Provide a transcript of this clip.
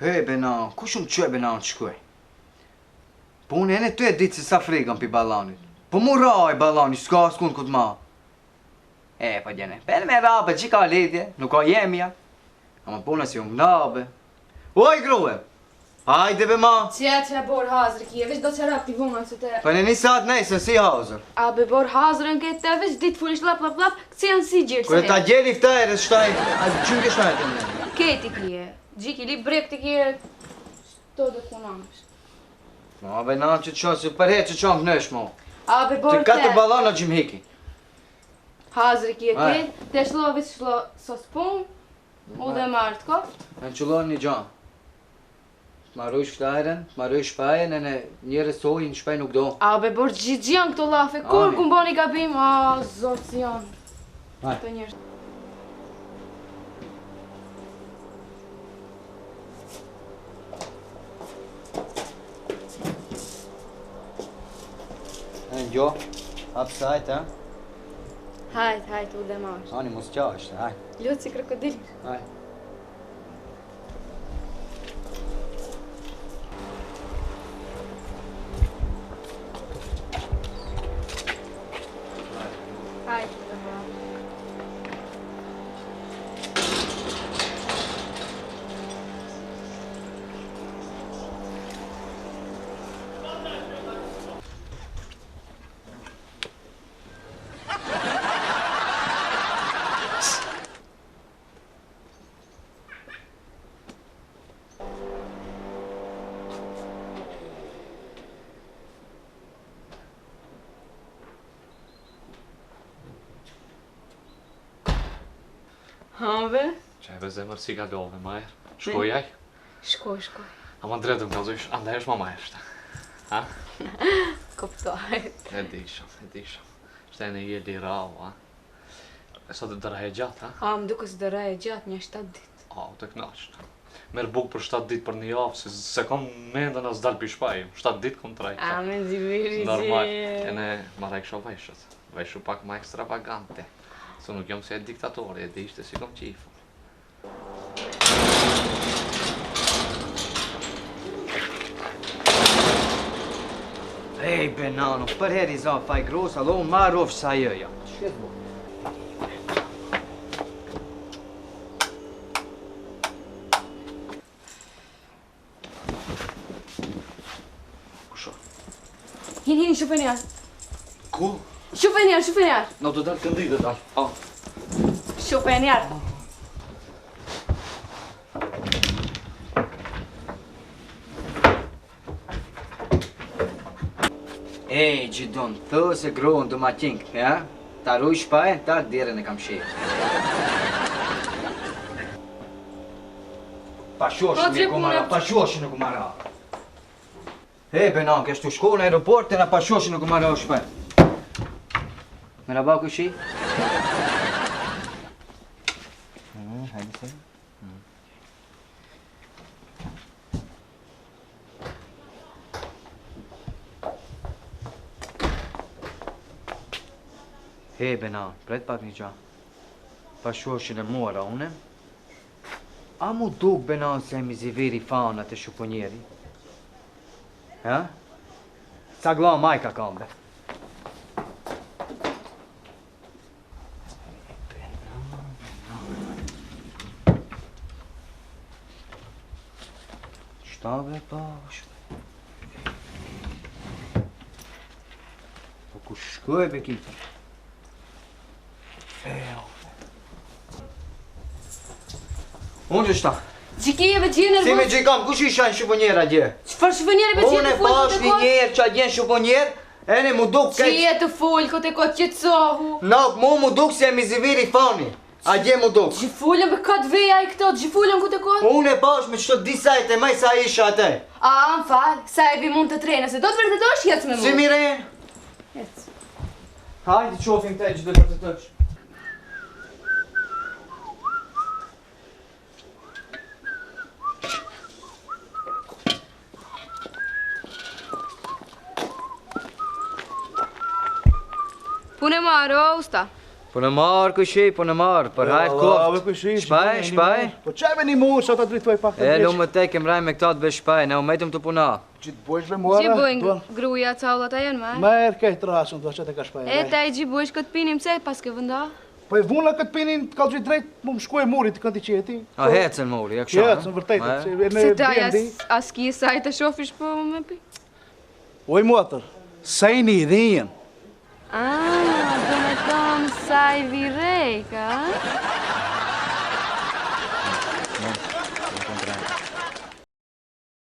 He, Benan, ku shumë qëj Benan të shkuj? Po unë e në ty e ditë se sa frigën pi balonit. Po mu raj balonit, s'ka s'kun këtë ma. Po gjene, për me rabe, që ka lidhje, nuk ka jemja. Ama puna si unë nabe. Oj, grue! Hajde be ma! Që e bor hazër kje, veç do që rap t'i vunën se te... Për në një saat nejse, si hazër. A be bor hazërën këtë, veç ditë fulish lap, kësi janë si gjirë se... Kërë ta gjeli ftajrë, shtaj, a qënë ke shtajrë të më? Keti kje, gjiki li brek të kje, to dhe punamësh. Ma be na që qonë, si përhe që qonë kënësh mo. A be bor Të katër balona gjim hiki. Hazër kje këtë, te shlo veç shlo sos pun, u dhe marrë të koft. Në qëllon një gjanë. Marroj shtajren, marroj shpajen, e në njërës të ojnë shpaj nuk do. A be bor gjithë janë këto lafe, kur ku mboni gabim, a zotë si janë. Këto njërës. Jo, hapë sajtë, ha? Hajt, u dhe marrë. Ani, mos qashtë, hajt. Lutë si krokodil. Hajt. Hajt, u dhe marrë. Habe? Qeve zemër si ka love, majer. Shkoj aj? Shkoj. A më drejtëm ka zojsh, andaj është ma majeshte. Ha? Koptohet. E dishëm. Shte në jeli rau, ha? E sa të dëraj e gjatë, ha? A, më duke së dëraj e gjatë një 7 ditë. A, u të knashtë. Merë bukë për 7 ditë për një javë, se kom mendën as dalë për shpaj. 7 ditë kom të rajtë. A, me ziviri që... Normal, e ne marrë e kësho vajshët. Vajshu pak ma ekstravagante. Se nuk jom si e diktatori, e di ishte si kom qifu. Ej, Benano, për heri za faj gros, allo unë ma rofë sa jëja. Shket bo. Kusho? Hin, shufenjar. Ku? Shufenjar. No të dalë këndi dhe dalë. Ha. Shufenjar. Ej, Gjidon, thë se grohën do ma qinkë, ja? Ta ruj shpajen, ta dherën e kam shirë. Pashoshin e kumara. Hej, Benan, kështu shko në aeroportin, a pashoshin e kumara o shpajen. Merhaba kushi. Hajde se. Hej, Benan, pret pak një qa. Pashoshin e mora une. A mu duk, Benan, se mi ziviri fanat e shuponjeri? Ha? Sa gla majka kambe. Shtabe pashtë. Po ku shkoj be kiti? Unë që shta? Gjikijeve gjë nervoz. Si me gjikam, kush isha në shuponjera gje? Qëfar shufenjere be Unë e pash një njerë që a gjenë shuponjer, e ne mu duk që je të full, këtë e këtë qëtësohu. Nuk, mu duk se e mi ziviri fani. A gje mu duk. Gjifullëm për këtë veja i këtë, gjifullëm këtë e këtë? Unë e pash me qëto disajt e maj sa isha atë. A, më falë, sa e vi mund të trejnë, se do të vërtetosh, jetës me mu. Si mire? Jetës. Hajde qofim te që do të vërtetosh. Pune marë, o usta. Po në marë këshi, po në marë, për hajtë koft. Shpaj, shpaj. Po qaj me një murë, sa ta drejtoj pak të Lu më te kem raj me këta të be shpaj, ne u mejtëm të puna. Gjithë be muara. Gjibojnë gruja callat a janë me? Merë kejtë rasën, do që të ka shpaj. E ta i gjibojsh këtë pinim se pas ke vënda? Po e vuna këtë pinin të kalë gjithë drejt, mu më shkuaj murit të këndi qeti. A hecën muri, e kësha. Hecën, vërtejtë. Se ta as ki saj të shofish po me pi? Oj muatër, sa i një dhijen. Do me thonë saj virej, ka?